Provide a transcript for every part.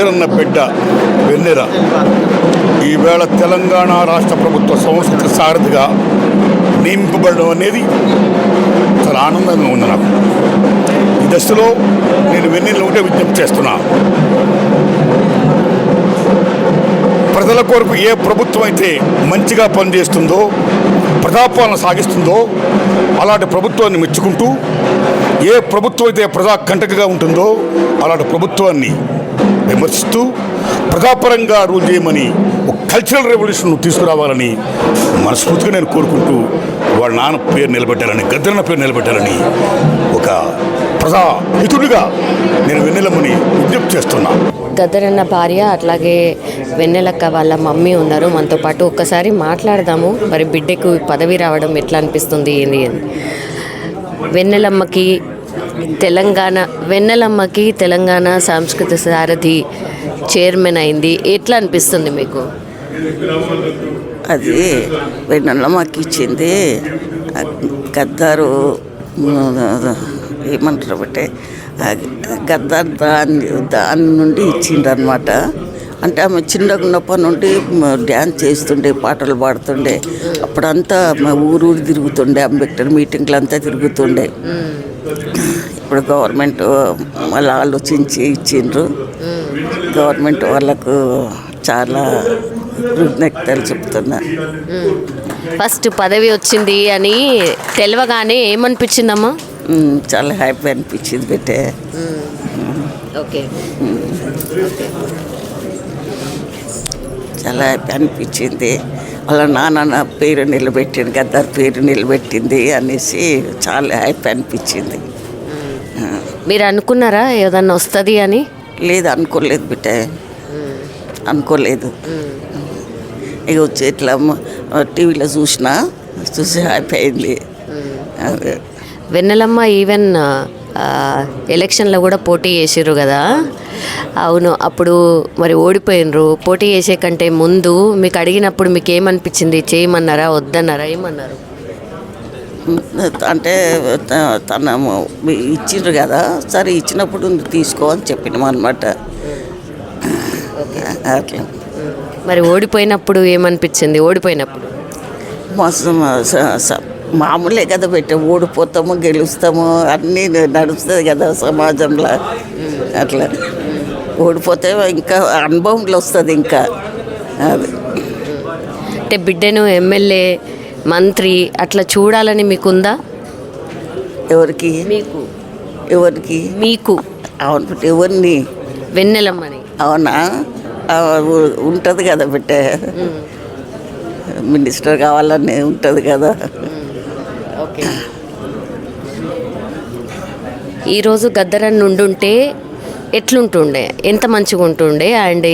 గద్దరన్న బిడ్డ వెన్నెల ఈవేళ తెలంగాణ రాష్ట్ర ప్రభుత్వ సంస్కృతి సారథిగా నియమింపబడడం అనేది చాలా ఆనందంగా ఉంది నాకు. ఈ దశలో నేను వెన్నెల ఒకటే విజ్ఞప్తి చేస్తున్నా, ప్రజల కొరకు ఏ ప్రభుత్వం అయితే మంచిగా పనిచేస్తుందో, ప్రజాపాలన సాగిస్తుందో అలాంటి ప్రభుత్వాన్ని మెచ్చుకుంటూ, ఏ ప్రభుత్వం అయితే ప్రజా కంటకగా ఉంటుందో అలాంటి ప్రభుత్వాన్ని విమర్శిస్తూ ప్రజాపరంగా రూల్ చేయమని ఒక కల్చరల్ రెవల్యూషన్ తీసుకురావాలని మనస్ఫూర్తిగా నేను కోరుకుంటూ, వాళ్ళ నాన్న పేరు నిలబెట్టాలని, గద్దరన్న పేరు నిలబెట్టాలని ఒక ప్రజాహితుడిగా నేను వెన్నెలమ్మని విజ్ఞప్తి చేస్తున్నా. గద్దరన్న భార్య అట్లాగే వెన్నెలక్క వాళ్ళ మమ్మీ ఉన్నారు మనతో పాటు. ఒక్కసారి మాట్లాడదాము. మరి బిడ్డకు పదవి రావడం ఎట్లా అనిపిస్తుంది, ఏంది అని. వెన్నెలమ్మకి తెలంగాణ సాంస్కృతిక సారథి చైర్మన్ అయింది. ఎట్లా అనిపిస్తుంది మీకు? అది వెన్నెలమ్మకి ఇచ్చింది గద్దారు, ఏమంటారు బట్టే గద్దారు దాని నుండి ఇచ్చిండ్రనమాట. అంటే ఆమె చిన్నగా ఉన్నప్పటి నుండి డ్యాన్స్ చేస్తుండే, పాటలు పాడుతుండే. అప్పుడంతా ఊరు తిరుగుతుండే, అంబేద్కర్ మీటింగ్లు అంతా తిరుగుతుండే. ఇప్పుడు గవర్నమెంట్ మళ్ళీ ఆలోచించి ఇచ్చిండ్రు. గవర్నమెంట్ వాళ్ళకు చాలా కృతజ్ఞతలు చెప్తున్నా. ఫస్ట్ పదవి వచ్చింది అని తెలియగానే ఏమనిపించిందమ్మా? చాలా హ్యాపీ అనిపించింది బిడ్డే. ఓకే, చాలా హ్యాపీ అనిపించింది. వాళ్ళ నాన్న పేరు నిలబెట్టింది, గద్దార్ పేరు నిలబెట్టింది అనేసి చాలా హ్యాపీ అనిపించింది. మీరు అనుకున్నారా ఏదన్నా వస్తుంది అని? లేదు, అనుకోలేదు బిడ్డ, అనుకోలేదు. ఇక వచ్చి ఇట్లా టీవీలో చూసి హ్యాపీ అయింది. వెన్నెలమ్మ ఈవెన్ ఎలక్షన్లో కూడా పోటీ చేసిర్రు కదా? అవును, అప్పుడు మరి ఓడిపోయినరు. పోటీ చేసే కంటే ముందు మీకు అడిగినప్పుడు మీకు ఏమనిపించింది? చేయమన్నారా, వద్దన్నారా, ఏమన్నారు? అంటే తన ఇచ్చిండ్రు కదా, సరే ఇచ్చినప్పుడు తీసుకో అని చెప్పినాం అనమాట. అట్లా. మరి ఓడిపోయినప్పుడు ఏమనిపించింది? ఓడిపోయినప్పుడు మామూలే కదా పెట్టే, ఓడిపోతాము గెలుస్తాము అన్నీ నడుస్తుంది కదా సమాజంలో. అట్లా ఓడిపోతే ఇంకా అనుభవంలో వస్తుంది. ఇంకా అది అంటే బిడ్డను ఎమ్మెల్యే, మంత్రి అట్లా చూడాలని మీకుందా? ఎవరికి? మీకు. ఎవరికి? మీకు. అవును, ఎవరిని? వెన్నెలమ్మని. అవునా, ఉంటుంది కదా బిడ్డ, మినిస్టర్ కావాలని ఉంటుంది కదా. ఓకే. ఈరోజు గద్దరన్న ఉండుంటే ఎట్లుంటుండే, ఎంత మంచిగా ఉంటుండే? అండ్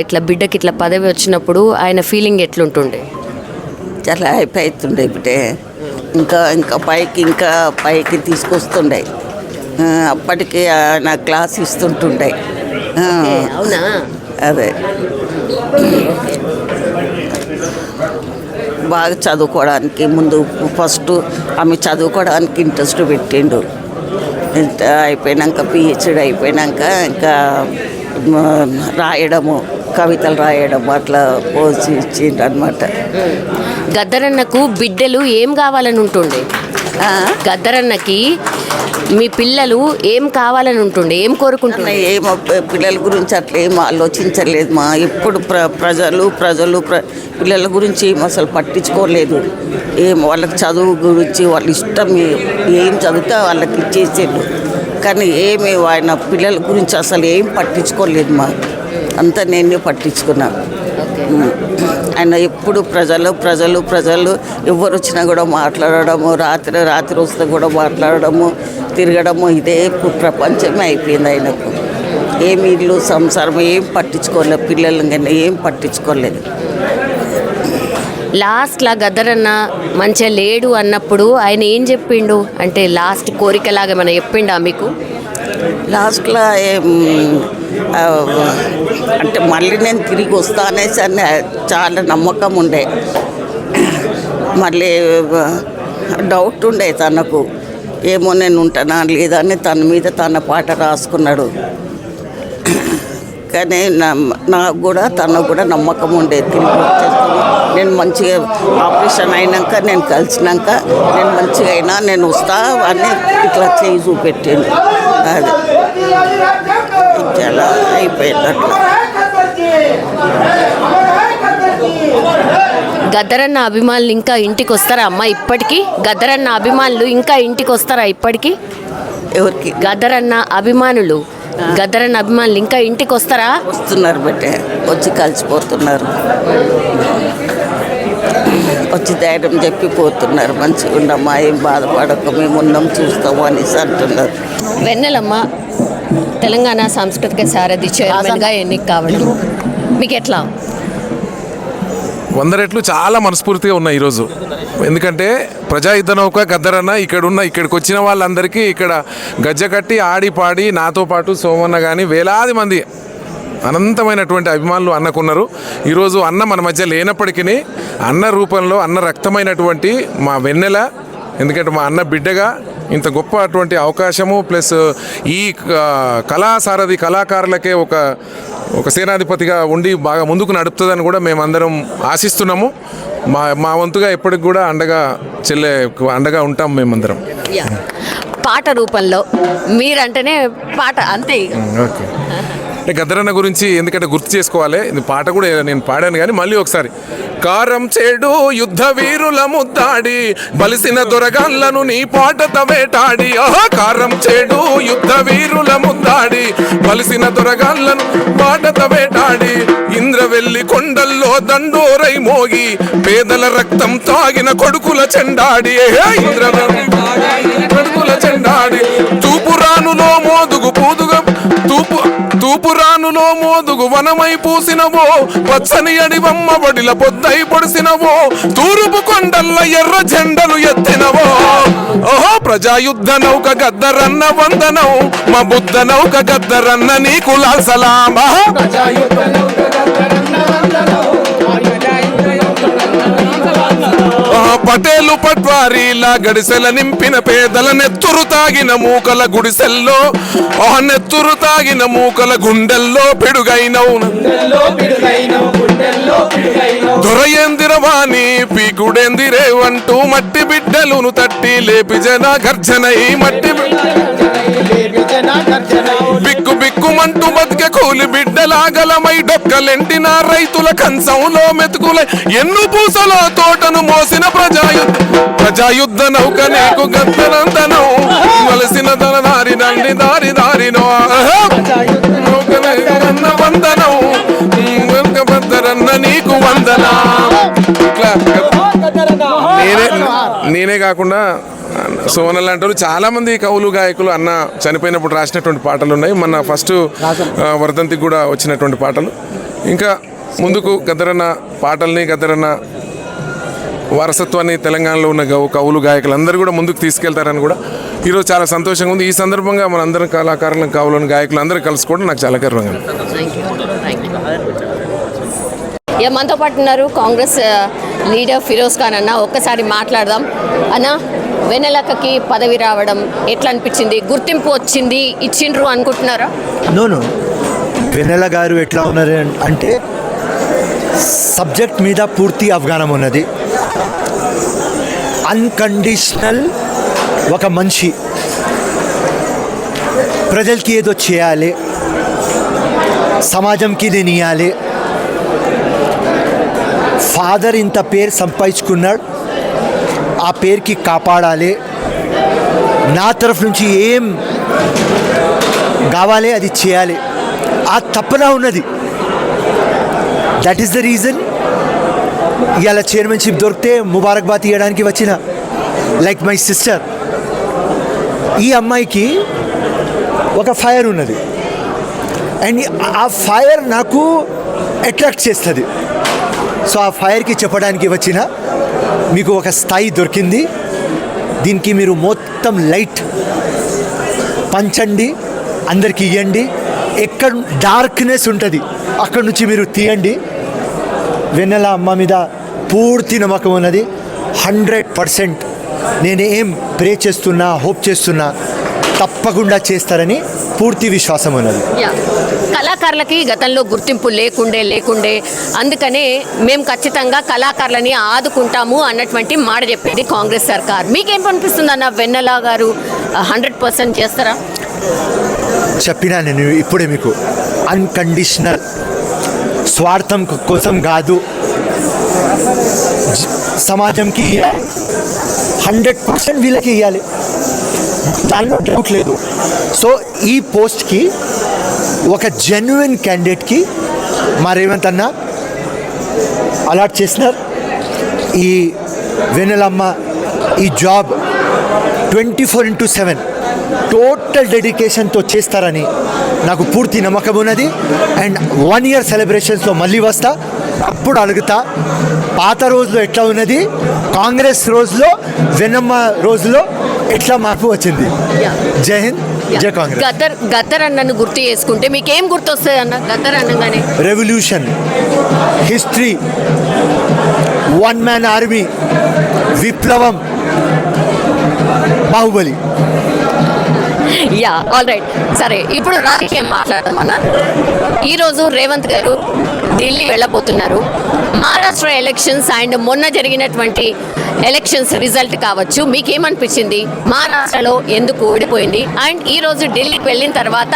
ఇట్లా బిడ్డకి ఇట్లా పదవి వచ్చినప్పుడు ఆయన ఫీలింగ్ ఎట్లుంటుండే? చాలా హ్యాపీ అవుతుండే బిడ్డే. ఇంకా పైకి తీసుకొస్తుండే. అప్పటికి నా క్లాస్ ఇస్తుంటుండే. అవునా? అదే, బాగా చదువుకోవడానికి ముందు ఫస్ట్ ఆమె చదువుకోవడానికి ఇంట్రెస్ట్ పెట్టిండు. అయిపోయినాక పిహెచ్డి అయిపోయినాక ఇంకా రాయడము, కవితలు రాయడం అట్లా పోసి ఇచ్చిండు అనమాట. గద్దరన్నకు బిడ్డలు ఏం కావాలని ఉంటుండే? గద్దరన్నకి మీ పిల్లలు ఏం కావాలని ఉంటుండే, ఏం కోరుకుంటుండే? ఏమో పిల్లల గురించి అట్లా ఏం ఆలోచించలేదు మా. ఎప్పుడు ప్రజలు పిల్లల గురించి అసలు పట్టించుకోలేదు. ఏం వాళ్ళకి చదువు గురించి వాళ్ళ ఇష్టం ఏం చదివితే వాళ్ళకి ఇచ్చేసేది. కానీ ఏమి ఆయన పిల్లల గురించి అసలు ఏం పట్టించుకోలేదు మా. అంతా నేనే పట్టించుకున్నాను. ఆయన ఎప్పుడు ప్రజలు ఎవరు వచ్చినా కూడా మాట్లాడడము, రాత్రి వస్తే కూడా మాట్లాడడము, తిరగడము, ఇదే ప్రపంచమే అయిపోయింది ఆయనకు. ఏమి ఇల్లు సంసారం ఏం పట్టించుకోలేదు, పిల్లలు కానీ ఏం పట్టించుకోలేదు. లాస్ట్లా గద్దరన్న మంచిగా లేడు అన్నప్పుడు ఆయన ఏం చెప్పిండు? అంటే లాస్ట్ కోరికలాగా ఏమైనా చెప్పిండా మీకు? లాస్ట్లో అంటే మళ్ళీ నేను తిరిగి వస్తా అనేసి అని చాలా నమ్మకం ఉండే. మళ్ళీ డౌట్ ఉండే తనకు, ఏమో నేను ఉంటానా లేదా అని తన మీద తన పాట రాసుకున్నాడు. కానీ నాకు కూడా తనకు కూడా నమ్మకం ఉండేది తిరిగి వచ్చేస్తాను నేను మంచిగా ఆపరేషన్ అయినాక నేను కలిసినాక నేను మంచిగా అయినా నేను వస్తా అని ఇట్లా చేయి చూపెట్టాను. అది చాలా అయిపోయింది అట్లా. గద్దరన్న అభిమానులు ఇంకా ఇంటికి వస్తారా అమ్మ ఇప్పటికీ? గద్దరన్న అభిమానులు ఇంకా ఇంటికి వస్తారా ఇప్పటికీ? ఎవరికి గద్దరన్న అభిమానులు ఇంకా ఇంటికి వస్తారా? వస్తున్నారు బట్టే వచ్చి కలిసిపోతున్నారు, వచ్చి ధైర్యం చెప్పి పోతున్నారు. మంచిగా ఉండమ్మా, ఏం బాధపడక మేము ఉన్నాం చూస్తాము అనేసి అంటున్నారు. వెన్నెలమ్మ తెలంగాణ సాంస్కృతిక సారథి చైర్మన్గా ఎన్నిక కావడం మీకు ఎట్లా? 100 రెట్లు చాలా మనస్ఫూర్తిగా ఉన్నాయి ఈరోజు. ఎందుకంటే ప్రజాయుద్ధ నౌక గద్దరన్న ఇక్కడికి వచ్చిన వాళ్ళందరికీ ఇక్కడ గజ్జ కట్టి ఆడి పాడి నాతో పాటు సోమన్న కానీ వేలాది మంది అనంతమైనటువంటి అభిమానులు అన్నకున్నారు. ఈరోజు అన్న మన మధ్య లేనప్పటికీ అన్న రూపంలో అన్న రక్తమైనటువంటి మా వెన్నెల, ఎందుకంటే మా అన్న బిడ్డగా ఇంత గొప్ప అటువంటి అవకాశము ప్లస్ ఈ కళాసారథి కళాకారులకే ఒక సేనాధిపతిగా ఉండి బాగా ముందుకు నడుపుతుందని కూడా మేమందరం ఆశిస్తున్నాము. మా వంతుగా ఎప్పటికి కూడా అండగా ఉంటాం మేమందరం. పాట రూపంలో మీరంటేనే పాట అంతే. ఓకే, అంటే గద్దరన్న గురించి ఎందుకంటే గుర్తు చేసుకోవాలి, ఇది పాట కూడా నేను పాడాను కానీ మళ్ళీ ఒకసారి. కారం చేడు యుద్ధ వీరుల ముద్దాడి బలిసిన దొరగాళ్ళను నీ పాటత వేటాడి. కారం చేడు యుద్ధ వీరుల ముద్దాడి బలిసిన దొరగాళ్ళను పాటత వేటాడి. ఇంద్రవెల్లి కొండల్లో దండోరై మోగి పేదల రక్తం తాగిన కొడుకుల చెండాడి. ఇంద్రవెల్లి కొడుకుల చెండాడి. తూపురానులో మోదుగు వనమై పూసినవో పచ్చని అడివమ్మ బడిల పొద్దై పొడిసినవో తూరుపు కొండల్ల ఎర్ర జెండలు ఎత్తినవో. ఓహో ప్రజాయుద్ధ నౌక గద్దరన్న వందనం, మా బుద్ధ నౌక గద్దరన్న నీకు లాల్ సలాం. పటేలు పట్వారీలా గడిసెల నింపిన పేదల నెత్తురు తాగిన మూకల గుడిసెల్లో నెత్తురు తాగిన మూకల గుండెల్లో పిడుగైనవు. దొరయందిరవాణి పీకుడెందిరేవంటూ మట్టి బిడ్డలును తట్టి లేపి జన గర్జనై బిక్కు బిక్కుమంటూ బతికే కూలి బిడ్డలాగలమై డొక్కలెంటిన రైతుల కంచంలో మెతుకులై ఎన్ను పూసలో తోటను మోసిన ప్రజాయుద్ధ నౌక నీకు గద్దరంతనం వలసిన దారి దారినో వందనం గద్దరన్న నీకు వందనా. నేనే కాకుండా సోన లాంటి చాలా మంది కవులు గాయకులు అన్న చనిపోయినప్పుడు రాసినటువంటి పాటలు ఉన్నాయి. మన ఫస్ట్ వర్ధంతికి కూడా వచ్చినటువంటి పాటలు. ఇంకా ముందుకు గద్దరన్న పాటల్ని గద్దరన్న వారసత్వాన్ని తెలంగాణలో ఉన్న కవులు గాయకులు అందరూ కూడా ముందుకు తీసుకెళ్తారని కూడా ఈరోజు చాలా సంతోషంగా ఉంది. ఈ సందర్భంగా మన అందరం కళాకారులను కవులను గాయకులు అందరూ కలుసుకోవడం నాకు చాలా గర్వంగా ఉంది. మనతో పాటు ఉన్నారు కాంగ్రెస్ లీడర్ ఫిరోజ్ ఖాన్ అన్న. ఒక్కసారి మాట్లాడదాం అన్న. వెన్నెలక్కకి పదవి రావడం ఎట్లా అనిపించింది? గుర్తింపు వచ్చింది, ఇచ్చిండ్రు అనుకుంటున్నారా? నో వెన్నెల గారు ఎట్లా ఉన్నారు అంటే సబ్జెక్ట్ మీద పూర్తి అవగాహన ఉన్నది. అన్కండిషనల్ ఒక మనిషి ప్రజలకి ఏదో చేయాలి, సమాజంకి నేను ఇవ్వాలి. ఫాదర్ ఇంత పేరు సంపాదించుకున్నాడు, ఆ పేరుకి కాపాడాలి. నా తరఫు నుంచి ఏం కావాలి అది చేయాలి, ఆ తపన ఉన్నది. దట్ ఈస్ ద రీజన్ ఇవాళ చైర్మన్షిప్ దొరికితే ముబారక్బాద్ ఇవ్వడానికి వచ్చిన. లైక్ మై సిస్టర్, ఈ అమ్మాయికి ఒక ఫైర్ ఉన్నది అండ్ ఆ ఫైర్ నాకు అట్రాక్ట్ చేస్తుంది. సో ఆ ఫైర్కి చెప్పడానికి వచ్చిన, మీకు ఒక స్థాయి దొరికింది, దీనికి మీరు మొత్తం లైట్ పంచండి, అందరికి ఇవ్వండి. ఎక్కడ డార్క్నెస్ ఉంటుంది అక్కడ నుంచి మీరు తీయండి. వెన్నెల అమ్మ మీద పూర్తి నమ్మకం ఉన్నది. 100% నేను ఏం ప్రే చేస్తున్నా, హోప్ చేస్తున్నా తప్పకుండా చేస్తారని పూర్తి విశ్వాసం ఉన్నది. యా. కళాకారులకి గతంలో గుర్తింపు లేకుండే అందుకనే మేము ఖచ్చితంగా కళాకారులని ఆదుకుంటాము అన్నటువంటి మాట చెప్పింది కాంగ్రెస్ సర్కార్. మీకేం అనిపిస్తుంది అన్న వెన్నెల గారు 100% చేస్తారా? చెప్పినా నేను ఇప్పుడే మీకు, అన్కండిషనల్, స్వార్థం కోసం కాదు, సమాజంకి 100% వీళ్ళకి ఇవ్వాలి, దానిలో డౌట్ లేదు. సో ఈ పోస్ట్కి ఒక జెన్యున్ క్యాండిడేట్కి మా రేవంత్ అన్న అలాట్ చేసినారు. ఈ వెన్నెలమ్మ ఈ జాబ్ 24/7 టోటల్ డెడికేషన్తో చేస్తారని నాకు పూర్తి నమ్మకం ఉన్నది. అండ్ 1 year సెలబ్రేషన్స్లో మళ్ళీ వస్తా, అప్పుడు అడుగుతా పాత రోజులో ఎట్లా ఉన్నది, కాంగ్రెస్ రోజులో వెన్నమ్మ రోజులో ఎట్లా మార్పు వచ్చింది. జై హింద్, జై కాంగ్రెస్. గద్దర్ అన్నను గుర్తు చేసుకుంటే మీకేం గుర్తొస్తుంది అన్న? గద్దర్ అనగానే రెవల్యూషన్, హిస్టరీ, 1 man ఆర్మీ, విప్లవం, బాహుబలి. Yeah, all right. సరే, ఇప్పుడు రాజకీయం మాట్లాడదామన్నా. ఈరోజు రేవంత్ గారు ఢిల్లీ వెళ్ళబోతున్నారు. మహారాష్ట్ర ఎలక్షన్స్ అండ్ మొన్న జరిగినటువంటి ఎలక్షన్స్ రిజల్ట్ కావచ్చు, మీకేమనిపించింది? మహారాష్ట్రలో ఎందుకు ఓడిపోయింది? అండ్ ఈరోజు ఢిల్లీకి వెళ్ళిన తర్వాత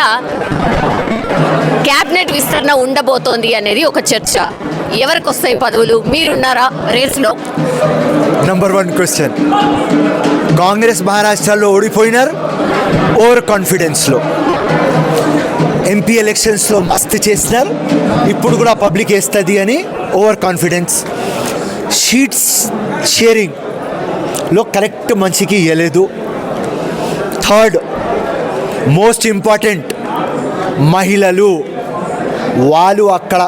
క్యాబినెట్ విస్తరణ ఉండబోతోంది అనేది ఒక చర్చ. ఎవరికి వస్తాయి పదవులు? మీరున్నారా రేస్లో? నంబర్ 1 క్వశ్చన్, కాంగ్రెస్ మహారాష్ట్రలో ఓడిపోయినారు ఓవర్ కాన్ఫిడెన్స్లో. ఎంపీ ఎలక్షన్స్లో మస్తు చేసినారు, ఇప్పుడు కూడా పబ్లిక్ వేస్తుంది అని ఓవర్ కాన్ఫిడెన్స్. షీట్స్ షేరింగ్లో కరెక్ట్ మనిషికి ఇవ్వలేదు. థర్డ్ మోస్ట్ ఇంపార్టెంట్, మహిళలు వాళ్ళు అక్కడ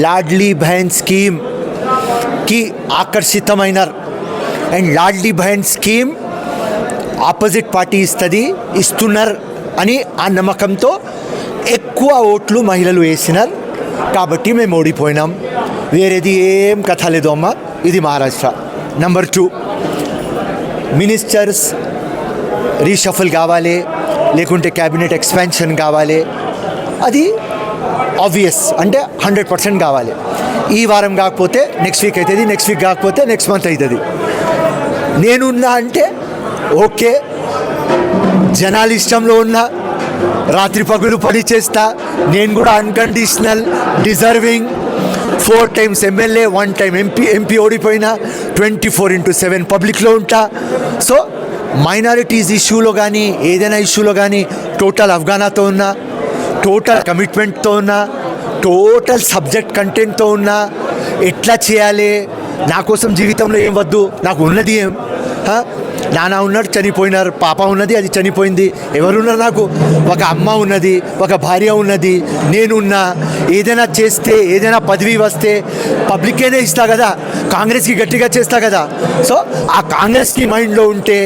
లాడ్లీ బహన్ స్కీమ్కి ఆకర్షితమైనారు. And Ladli Behan scheme opposite party ఇస్తున్నారు అని ఆ నమ్మకంతో ఎక్కువ ఓట్లు మహిళలు వేసినారు. కాబట్టి మేము ఓడిపోయినాం. వేరేది ఏం కథ లేదు అమ్మ, ఇది మహారాష్ట్ర. నంబర్ 2, మినిస్టర్స్ రీషఫల్ కావాలి, లేకుంటే క్యాబినెట్ ఎక్స్పాన్షన్ కావాలి. అది ఆబ్వియస్, అంటే 100% కావాలి. ఈ వారం కాకపోతే నెక్స్ట్ వీక్ అవుతుంది, నెక్స్ట్ వీక్ కాకపోతే నెక్స్ట్ మంత్ అవుతుంది. నేనున్నా అంటే ఓకే, జనాల ఇష్టంలో ఉన్నా, రాత్రి పగులు పని చేస్తా. నేను కూడా unconditional, deserving, 4 times MLA, 1 time MP ఓడిపోయినా 24/7 పబ్లిక్లో ఉంటా. సో మైనారిటీస్ ఇష్యూలో కానీ ఏదైనా ఇష్యూలో కానీ టోటల్ అవగాహనతో ఉన్నా, టోటల్ కమిట్మెంట్తో ఉన్నా, టోటల్ సబ్జెక్ట్ కంటెంట్తో ఉన్నా. ఎట్లా చేయాలి, నా కోసం జీవితంలో ఏం వద్దు, నాకు ఉన్నది ఏం, నాన్న ఉన్నాడు చనిపోయినారు, పాప ఉన్నది అది చనిపోయింది, ఎవరున్నారు నాకు? ఒక అమ్మ ఉన్నది, ఒక భార్య ఉన్నది, నేనున్నా. ఏదైనా చేస్తే, ఏదైనా పదవి వస్తే పబ్లికేనే ఇస్తా కదా, కాంగ్రెస్కి గట్టిగా చేస్తా కదా. సో ఆ కాంగ్రెస్కి మైండ్లో ఉంటే,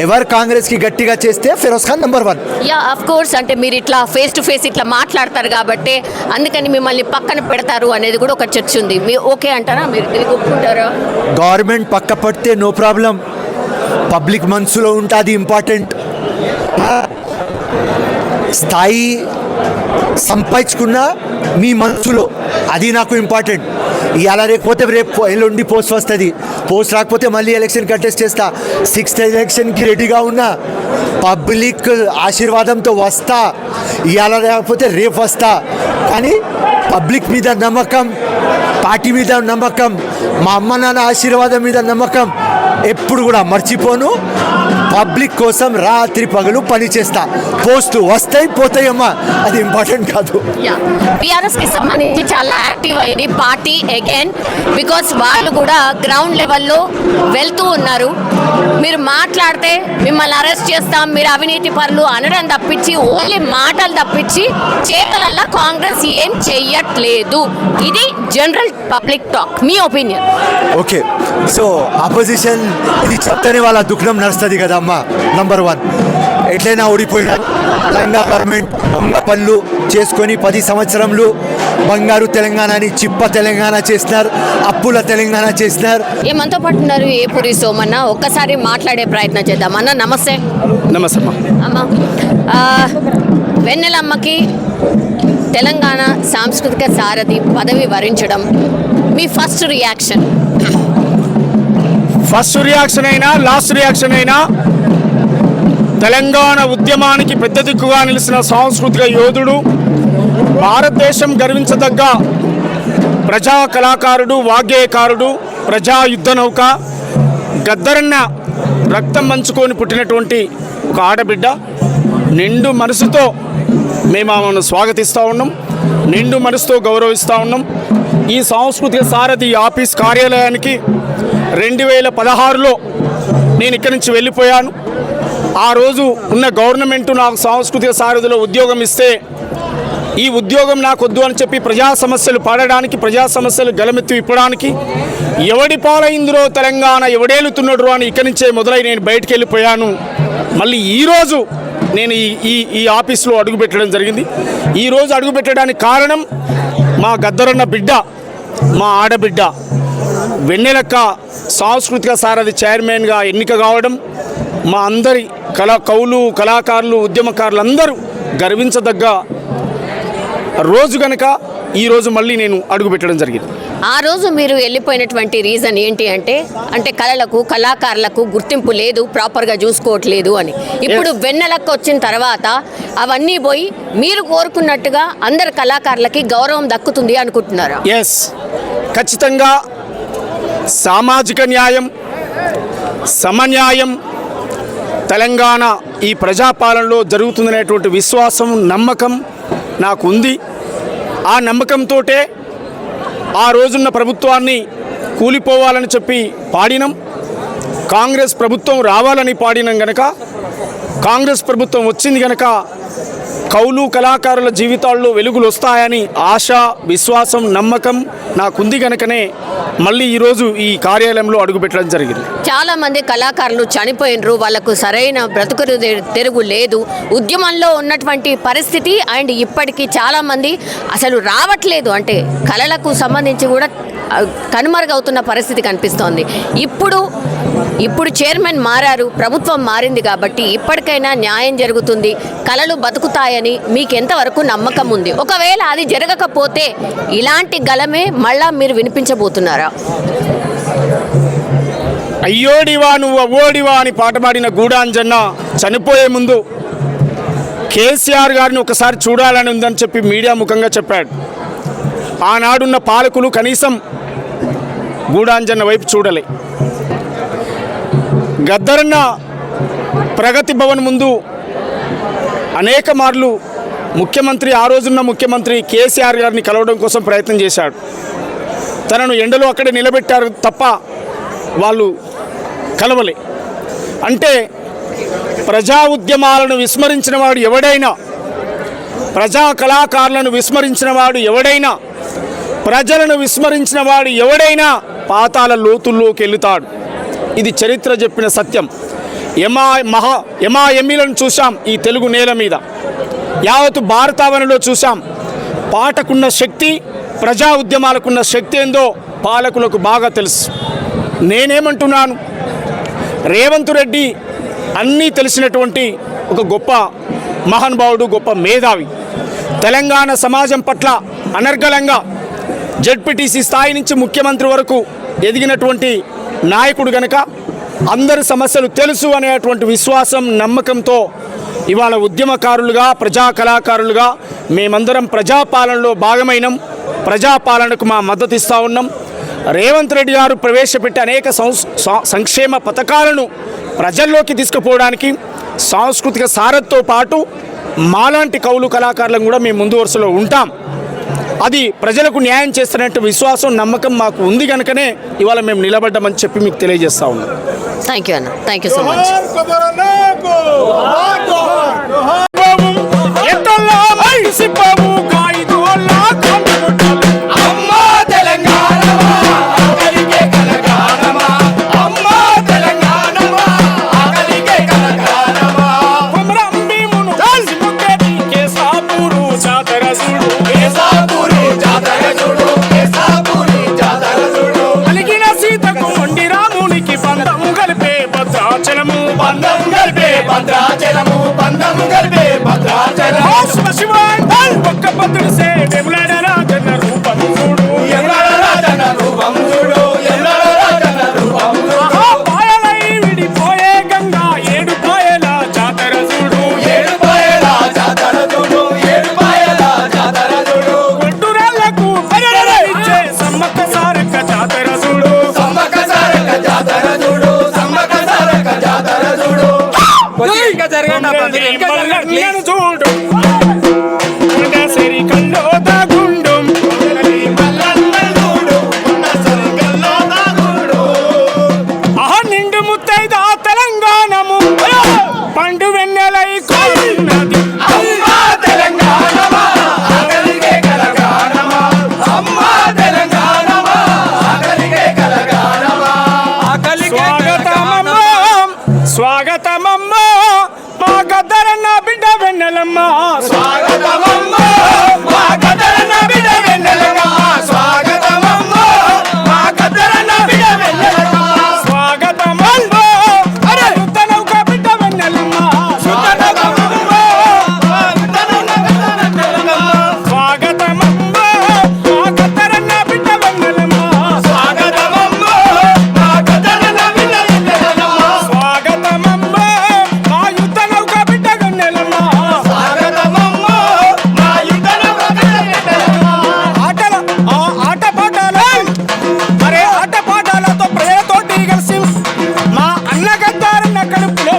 ఎవరు కాంగ్రెస్కి గట్టిగా చేస్తే Firoz Khan number 1. Yeah, of course. అంటే మీరు ఇట్లా ఫేస్ టు ఫేస్ ఇట్లా మాట్లాడతారు కాబట్టి అందుకని మిమ్మల్ని పక్కన పెడతారు అనేది కూడా ఒక చర్చ ఉంది. మీరు ఓకే అంటారా? మీరు తిరిగి ఒప్పుకుంటారా? గవర్నమెంట్ పక్క పడితే నో ప్రాబ్లం, పబ్లిక్ మనసులో ఉంటుంది ఇంపార్టెంట్. స్థాయి సంపాదించుకున్న మీ మనసులో, అది నాకు ఇంపార్టెంట్. ఇవాళ రేకపోతే రేపు ఎల్లుండి పోస్ట్ వస్తుంది, పోస్ట్ రాకపోతే మళ్ళీ ఎలక్షన్ కంటెస్ట్ చేస్తా. 6th ఎలక్షన్కి రెడీగా ఉన్నా, పబ్లిక్ ఆశీర్వాదంతో వస్తా. ఇవాళ రాకపోతే రేపు వస్తా. కానీ పబ్లిక్ మీద నమ్మకం, పార్టీ మీద నమ్మకం, మా అమ్మ నాన్న ఆశీర్వాదం మీద నమ్మకం ఎప్పుడు కూడా మర్చిపోను. పబ్లిక్ కోసం రాత్రి పగలు పని చేస్తా. పోస్టులు వస్తాయి పోతాయమ్మా, అది ఇంపార్టెంట్ కాదు. టీఆర్ఎస్కి సంబంధించి చాలా యాక్టివ్ అయింది పార్టీ అగైన్, బికాస్ వాళ్ళు కూడా గ్రౌండ్ లెవెల్లో వెళ్తూ ఉన్నారు. మీరు మాట్లాడితే మిమ్మల్ని అరెస్ట్ చేస్తాం, మీరు అవినీతి పరులు అనడం తప్పించి, ఓన్లీ మాటలు తప్పించి చేతలల్లా కాంగ్రెస్ ఏం చెయ్యట్లేదు. ఇది జనరల్ పబ్లిక్ టాక్. మీ ఒపీనియన్? ఓకే, సో అపోజిషన్ ఇది చెప్తేనే వాళ్ళ దుఃఖం నడుస్తుంది కదమ్మా. నంబర్ 1 ఎట్లయినా ఓడిపోయినారు. తెలంగాణ గవర్నమెంట్ పనులు చేసుకొని 10 సంవత్సరంలో బంగారు తెలంగాణని చిప్ప తెలంగాణ చేసినారు, అప్పుల తెలంగాణ చేసినారు. ఏమంతో పట్టున్నారు ఏపూరి సోమన్న, ఒక్కసారి మాట్లాడే ప్రయత్నం చేద్దాం. అన్న నమస్తే. నమస్తే అమ్మ, వెన్నెలమ్మకి తెలంగాణ సాంస్కృతిక సారథి పదవి వరించడం మీ ఫస్ట్ రియాక్షన్? ఫస్ట్ రియాక్షన్ అయినా లాస్ట్ రియాక్షన్ అయినా తెలంగాణ ఉద్యమానికి పెద్ద దిక్కుగా నిలిచిన సాంస్కృతిక యోధుడు, భారతదేశం గర్వించదగ్గ ప్రజా కళాకారుడు, వాగ్గేయకారుడు, ప్రజా యుద్ధ నౌక గద్దరన్న రక్తం పంచుకొని పుట్టినటువంటి ఒక ఆడబిడ్డ. నిండు మనసుతో మేము ఆమెను స్వాగతిస్తూ ఉన్నాం, నిండు మనసుతో గౌరవిస్తూ ఉన్నాం. ఈ సాంస్కృతిక సారథి ఆఫీస్ కార్యాలయానికి 2016లో నేను ఇక్కడి నుంచి వెళ్ళిపోయాను. ఆ రోజు ఉన్న గవర్నమెంట్ నాకు సాంస్కృతిక సారథిలో ఉద్యోగం ఇస్తే ఈ ఉద్యోగం నాకు వద్దు అని చెప్పి ప్రజా సమస్యలు పాడడానికి, ప్రజా సమస్యలు గలమెత్తి ఇప్పడానికి ఎవడి పాలైందిరో తెలంగాణ ఎవడేలుతున్నాడు అని ఇక్కడి నుంచే మొదలై నేను బయటికి వెళ్ళిపోయాను. మళ్ళీ ఈరోజు నేను ఈ ఆఫీస్లో అడుగుపెట్టడం జరిగింది. ఈరోజు అడుగుపెట్టడానికి కారణం మా గద్దరన్న బిడ్డ, మా ఆడబిడ్డ వెన్నెలక్క సాంస్కృతిక సారథి చైర్మన్గా ఎన్నిక కావడం, మా అందరి కవులు, కళాకారులు, ఉద్యమకారులు అందరూ గర్వించదగ్గ రోజు కనుక ఈరోజు మళ్ళీ నేను అడుగుపెట్టడం జరిగింది. ఆ రోజు మీరు వెళ్ళిపోయినటువంటి రీజన్ ఏంటి అంటే కళలకు, కళాకారులకు గుర్తింపు లేదు, ప్రాపర్గా చూసుకోవట్లేదు అని. ఇప్పుడు వెన్నెలకు వచ్చిన తర్వాత అవన్నీ పోయి మీరు కోరుకున్నట్టుగా అందరు కళాకారులకి గౌరవం దక్కుతుంది అనుకుంటున్నారా? ఎస్, ఖచ్చితంగా సామాజిక న్యాయం, సమన్యాయం తెలంగాణ ఈ ప్రజాపాలనలో జరుగుతుందనేటువంటి విశ్వాసం, నమ్మకం నాకు ఉంది. ఆ నమ్మకంతోటే ఆ రోజున్న ప్రభుత్వాన్ని కూలిపోవాలని చెప్పి పాడినం. కాంగ్రెస్ ప్రభుత్వం రావాలని పాడినం గనక, కాంగ్రెస్ ప్రభుత్వం వచ్చింది గనక కవులు, కళాకారుల జీవితాల్లో వెలుగులు వస్తాయని ఆశ, విశ్వాసం, నమ్మకం నాకుంది గనకనే మళ్ళీ ఈరోజు ఈ కార్యాలయంలో అడుగుపెట్టడం జరిగింది. చాలా మంది కళాకారులు చనిపోయినరు, వాళ్ళకు సరైన బ్రతుకు తెరుగు లేదు. ఉద్యమంలో ఉన్నటువంటి పరిస్థితి అండ్ ఇప్పటికీ చాలా మంది అసలు రావట్లేదు, అంటే కళలకు సంబంధించి కూడా కనుమరుగవుతున్న పరిస్థితి కనిపిస్తోంది. ఇప్పుడు చైర్మన్ మారారు, ప్రభుత్వం మారింది కాబట్టి ఇప్పటికైనా న్యాయం జరుగుతుంది, కళలు బతుకుతాయని మీకు ఎంతవరకు నమ్మకం ఉంది? ఒకవేళ అది జరగకపోతే ఇలాంటి గలమే మళ్ళా మీరు వినిపించబోతున్నారా? అయ్యోడివా నువ్వు అవ్వోడివా అని పాట పాడిన గూడాంజన్న చనిపోయే ముందు కేసీఆర్ గారిని ఒకసారి చూడాలని ఉందని చెప్పి మీడియా ముఖంగా చెప్పాడు. ఆనాడున్న పాలకులు కనీసం గూడాంజన్న వైపు చూడలే. గద్దరన్న ప్రగతి భవన్ ముందు అనేక మార్లు ముఖ్యమంత్రి, ఆ రోజున్న ముఖ్యమంత్రి కేసీఆర్ గారిని కలవడం కోసం ప్రయత్నం చేశాడు. తనను ఎండలో అక్కడే నిలబెట్టారు తప్ప వాళ్ళు కలవలే. అంటే ప్రజా ఉద్యమాలను విస్మరించిన వాడు ఎవడైనా, ప్రజా కళాకారులను విస్మరించిన వాడు ఎవడైనా, ప్రజలను విస్మరించిన వాడు ఎవడైనా పాతాల లోతుల్లోకి వెళుతాడు. ఇది చరిత్ర చెప్పిన సత్యం. ఎమ్మిలను చూసాం ఈ తెలుగు నేల మీద, యావత్తు భారతావనిలో చూసాం. పాటకున్న శక్తి, ప్రజా ఉద్యమాలకున్న శక్తి ఏందో పాలకులకు బాగా తెలుసు. నేనేమంటున్నాను, రేవంత్ రెడ్డి అన్నీ తెలిసినటువంటి ఒక గొప్ప మహానుభావుడు, గొప్ప మేధావి. తెలంగాణ సమాజం పట్ల అనర్గళంగా జెడ్పీటీసీ స్థాయి నుంచి ముఖ్యమంత్రి వరకు ఎదిగినటువంటి నాయకుడు గనక అందరి సమస్యలు తెలుసు అనేటువంటి విశ్వాసం, నమ్మకంతో ఇవాళ ఉద్యమకారులుగా, ప్రజా కళాకారులుగా మేమందరం ప్రజాపాలనలో భాగమైనం. ప్రజాపాలనకు మా మద్దతు ఇస్తూ ఉన్నాం. రేవంత్ రెడ్డి గారు ప్రవేశపెట్టే అనేక సంక్షేమ పథకాలను ప్రజల్లోకి తీసుకుపోవడానికి సాంస్కృతిక సారథితో పాటు మాలాంటి కవులు, కళాకారులను కూడా మేము ముందు వరుసలో ఉంటాం. అది ప్రజలకు న్యాయం చేస్తున్నట్టు విశ్వాసం, నమ్మకం మాకు ఉంది కనుకనే ఇవాళ మేము నిలబడ్డామని చెప్పి మీకు తెలియజేస్తా ఉన్నాం. థ్యాంక్ యూ అన్న, థ్యాంక్ యూ సో మచ్. బంధము గల్పే భద్రాచలం శివాంటల్ ఒక్క భద్రుడు సే వెములాడ రాజన్న రూపం చూడు వెములాడ రాజన్న రూపం చూడు వెములాడ రాజన్న రూపం చూడు పాయలై విడిపోయే గంగా ఏడు పాయల జాతర చూడు ఏడు పాయల జాతర చూడు ఏడు పాయల జాతర చూడు ఒడ్డురాళ్లకు పరిరళించే సమ్మక్క సారక్క జాతర చూడు సమ్మక్క సారక్క జాతర చూడు సమ్మక్క సారక్క జాతర చూడు ఇంకా జరగండి నేను చూడు సరి కల్లో దాగుండు ఆహా నిండు ముత్తైదా తెలంగాణము పండు వెన్నెలై కోరినది అమ్మా తెలంగాణమా ఆగలిగే కలగానమా అమ్మా తెలంగాణమా ఆగలిగే కలగానమా స్వాగతమమ్మా స్వాగతమమ్మా మా గద్దరన్న బిడ్డ వెన్నెలమ్మ స్వాగతమమ్మ మా గద్దరన్న బిడ్డ వెన్నెలమ్మ స్వాగతమమ్మ మా గద్దరన్న బిడ్డ వెన్నెలమ్మ స్వాగతమమ్మ అరే యుద్ధనౌక బిడ్డ వెన్నెలమ్మ యుద్ధనౌకమ్మ స్వాగతమమ్మ మా గద్దరన్న బిడ్డ వెన్నెలమ్మ స్వాగతమమ్మ మా గద్దరన్న బిడ్డ వెన్నెలమ్మ స్వాగతమమ్మ మా యుద్ధనౌక బిడ్డ వెన్నెలమ్మ స్వాగతమమ్మ మా యుద్ధనౌక బిడ్డ వెన్నెలమ్మ ఆటపాటలతో ప్రజలతోటి కలిసి మా అన్నగద్దారన్న కడుపులో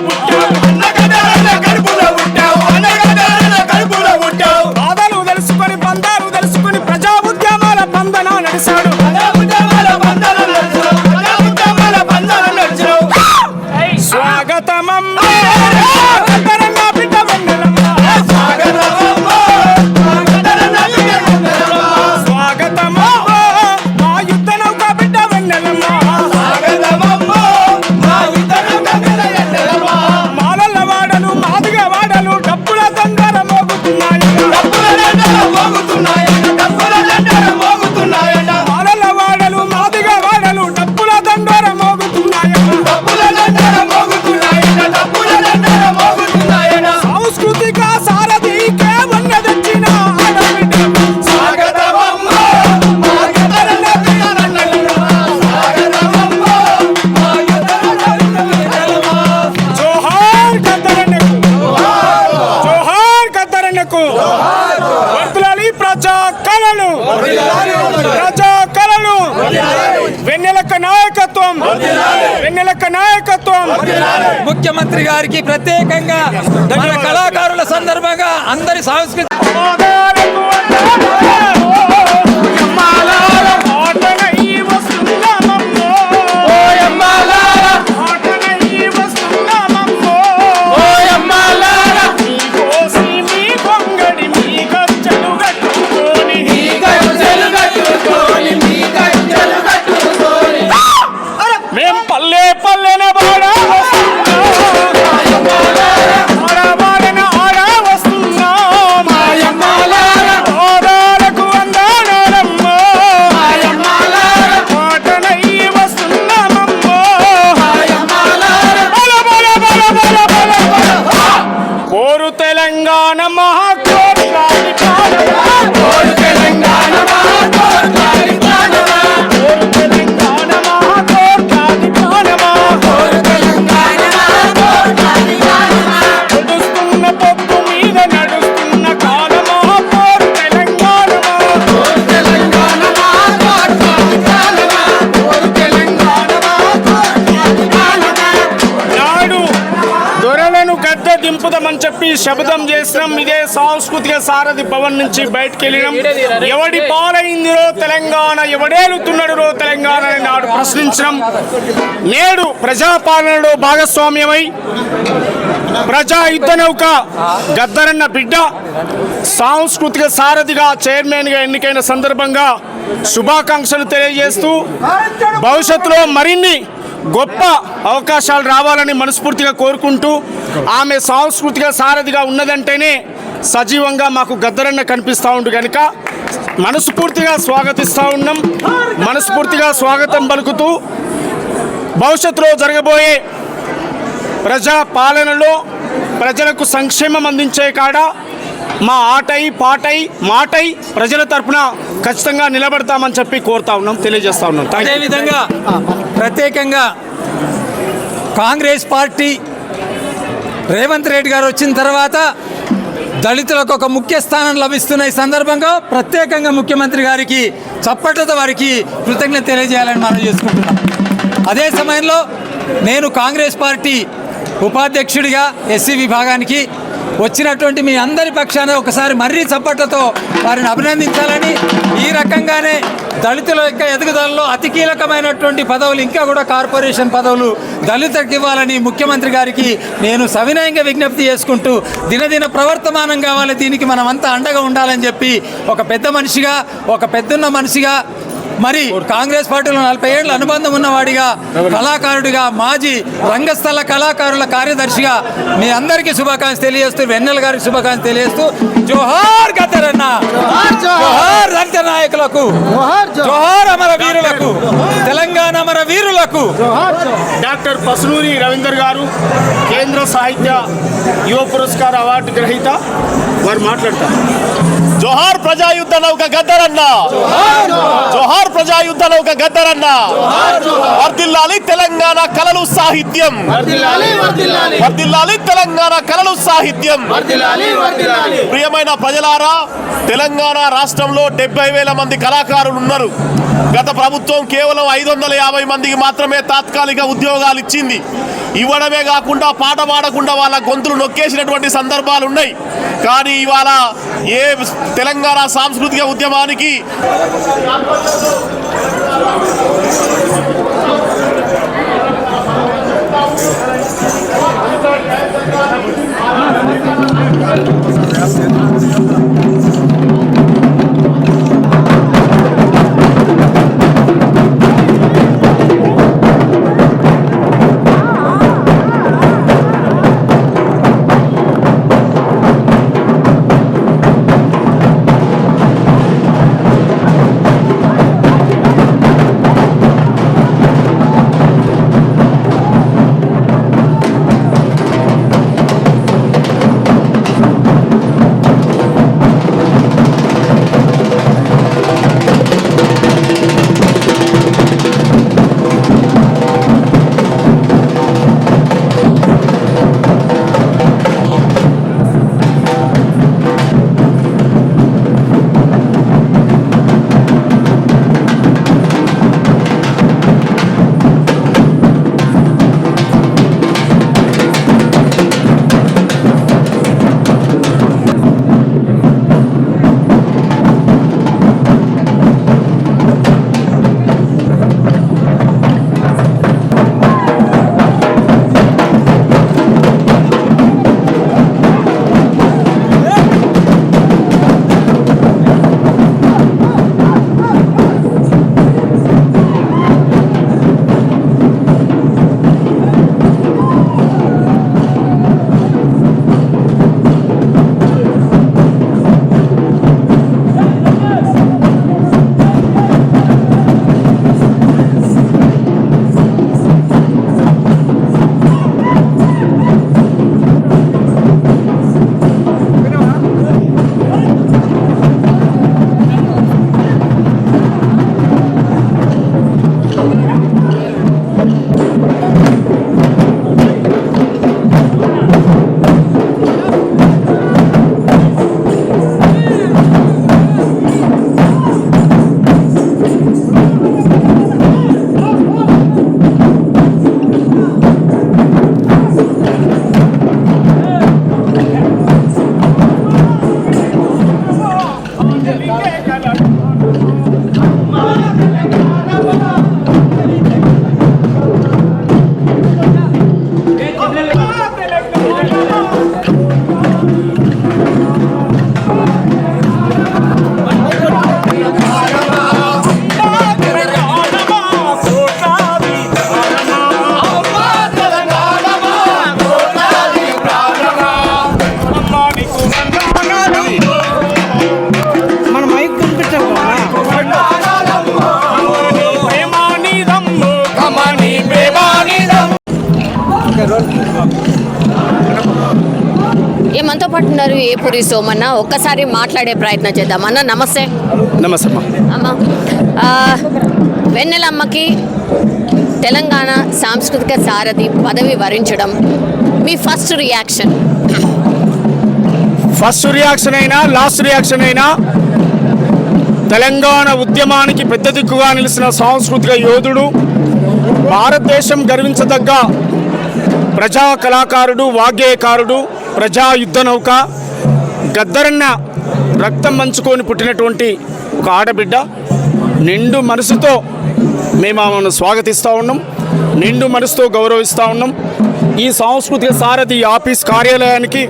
పుట్టావు బాధలు తెలుసుకొని బంధాలు తెలుసుకొని ప్రజా ఉద్యమాల బంధన నడిచాడు స్వాగతమమ్మ గద్దరన్న బిడ్డ వెన్నెలమ్మ స్వాగతమమ్మ మా యుద్ధనౌక బిడ్డ వెన్నెలమ్మ మాలల్ల వాడలు మాదిగ వాడలు డప్పుల దండర మోగుతున్నాయట మాలల్ల వాడలు మాదిగ వాడలు డప్పుల దండర మోగుతున్నాయట సాంస్కృతిక సారథికే వన్న తెచ్చిన ఆడబిడ్డ స్వాగతమమ్మ మా గద్దరన్న బిడ్డ వెన్నెలమ్మ స్వాగతమమ్మ మా గద్దరన్న బిడ్డ వెన్నెలమ్మ జోహార్ గద్దరన్నకు జోహార్ గద్దరన్నకు వర్ధిల్లాలి ప్రజా కళలు ప్రజా కళలు వెన్నెలక్క నాయకత్వం వెన్నెలక్క నాయకత్వం ముఖ్యమంత్రి గారికి ప్రత్యేకంగా మన కళాకారుల సందర్భంగా అందరి సాంస్కృతిక మేం పల్లె పల్లెన బాడా ఆడా వస్తున్నా ఆడాలకు అందాడాలమ్మ పాటనయ్యి వస్తున్నామమ్మ కోరు తెలంగాణ మహాకోరు కోరు తెలంగాణ నడుస్తున్న పొత్తు మీద నడుస్తున్న కాలమా పోరు నాడు దొరలను గద్దె దింపుదామని చెప్పి శబ్దం చేసినాం. ఇదే సాంస్కృతిక సారథి భవన్ నుంచి బయటకు వెళ్ళినాం. ఎవడి పాలైందిరో తెలంగాణ, ఎవడేలుతున్నాడురో తెలంగాణ అని నాడు ప్రశ్నించడం. నేడు ప్రజాపాలనలో భాగస్వామ్యమై ప్రజా యుద్ధ నౌక గద్దరన్న బిడ్డ సాంస్కృతిక సారథిగా చైర్మన్గా ఎన్నికైన సందర్భంగా శుభాకాంక్షలు తెలియజేస్తూ భవిష్యత్తులో మరిన్ని గొప్ప అవకాశాలు రావాలని మనస్ఫూర్తిగా కోరుకుంటూ, ఆమె సాంస్కృతిక సారథిగా ఉన్నదంటేనే సజీవంగా మాకు గద్దరన్న కనిపిస్తూ ఉండు కనుక మనస్ఫూర్తిగా స్వాగతిస్తూ ఉన్నాం. మనస్ఫూర్తిగా స్వాగతం పలుకుతూ భవిష్యత్తులో జరగబోయే ప్రజా పాలనలో ప్రజలకు సంక్షేమం అందించే కాడ మా ఆటై పాటై మాటై ప్రజల తరపున ఖచ్చితంగా నిలబడతామని చెప్పి కోరుతా ఉన్నాం, తెలియజేస్తా ఉన్నాం. అదేవిధంగా ప్రత్యేకంగా కాంగ్రెస్ పార్టీ రేవంత్ రెడ్డి గారు వచ్చిన తర్వాత దళితులకు ఒక ముఖ్య స్థానం లభిస్తున్న ఈ సందర్భంగా ప్రత్యేకంగా ముఖ్యమంత్రి గారికి చప్పట్లతో వారికి కృతజ్ఞత తెలియజేయాలని మనం చేసుకుంటున్నాం. అదే సమయంలో నేను కాంగ్రెస్ పార్టీ ఉపాధ్యక్షుడిగా ఎస్సీ విభాగానికి వచ్చినటువంటి మీ అందరి పక్షాన ఒకసారి మర్రి చప్పట్లతో వారిని అభినందించాలని, ఈ రకంగానే దళితుల యొక్క ఎదుగుదలలో అతి కీలకమైనటువంటి పదవులు ఇంకా కూడా కార్పొరేషన్ పదవులు దళితులకు ఇవ్వాలని ముఖ్యమంత్రి గారికి నేను సవినయంగా విజ్ఞప్తి చేసుకుంటూ దినదిన ప్రవర్తమానం కావాలి, దీనికి మనమంతా అండగా ఉండాలని చెప్పి ఒక పెద్ద మనిషిగా, ఒక పెద్దున్న మనిషిగా, మరి కాంగ్రెస్ పార్టీలో 40 ఏళ్ళ అనుబంధం ఉన్నవాడిగా, కళాకారుడిగా, మాజీ రంగస్థల కళాకారుల కార్యదర్శిగా మీ అందరికీ శుభాకాంక్షలు తెలియజేస్తూ, వెన్నెల గారికి శుభాకాంక్షలు తెలియజేస్తూ, జోహార్ గద్దరన్న, జోహార్ రంగ నాయకులకు, జోహార్ అమర వీరులకు, తెలంగాణ అమర వీరులకు. డాక్టర్ పసునూరి రవీందర్ గారు కేంద్ర సాహిత్య యువ పురస్కార అవార్డు గ్రహీత, వారు మాట్లాడతారు. జోహార్ ప్రజాయుద్ధ నౌక గద్దరన్న, జోహార్ ప్రజాయుద్ధ నౌక గద్దరన్న. వర్ధిల్లాలి తెలంగాణ కళలు సాహిత్యం, వర్ధిల్లాలి తెలంగాణ కళలు సాహిత్యం. ప్రియమైన ప్రజలారా, తెలంగాణ రాష్ట్రంలో 70,000 మంది కళాకారులు ఉన్నారు. గత ప్రభుత్వం కేవలం 550 మందికి మాత్రమే తాత్కాలిక ఉద్యోగాలు ఇచ్చింది. ఇవ్వడమే కాకుండా పాట పాడకుండా వాళ్ళ గొంతులు నొక్కేసినటువంటి సందర్భాలు ఉన్నాయి. కానీ ఇవాళ ఏ తెలంగాణ సాంస్కృతిక ఉద్యమానికి మనతో పాటు ఉన్నారు ఏపూరి సోమన్న. ఒక్కసారి మాట్లాడే ప్రయత్నం చేద్దాం. అన్న నమస్తే. నమస్తే అమ్మ, వెన్నెలమ్మకి తెలంగాణ సాంస్కృతిక సారథి పదవి వరించడం మీ ఫస్ట్ రియాక్షన్? ఫస్ట్ రియాక్షన్ అయినా లాస్ట్ రియాక్షన్ అయినా తెలంగాణ ఉద్యమానికి పెద్ద దిక్కుగా నిలిచిన సాంస్కృతిక యోధుడు, భారతదేశం గర్వించదగ్గ ప్రజా కళాకారుడు, వాగ్గేయకారుడు, ప్రజా యుద్ధ నౌక గద్దరన్న రక్తం మంచుకొని పుట్టినటువంటి ఒక ఆడబిడ్డ. నిండు మనసుతో మేము ఆమెను స్వాగతిస్తూ ఉన్నాం, నిండు మనసుతో గౌరవిస్తూ ఉన్నాం. ఈ సాంస్కృతిక సారథి ఆఫీస్ కార్యాలయానికి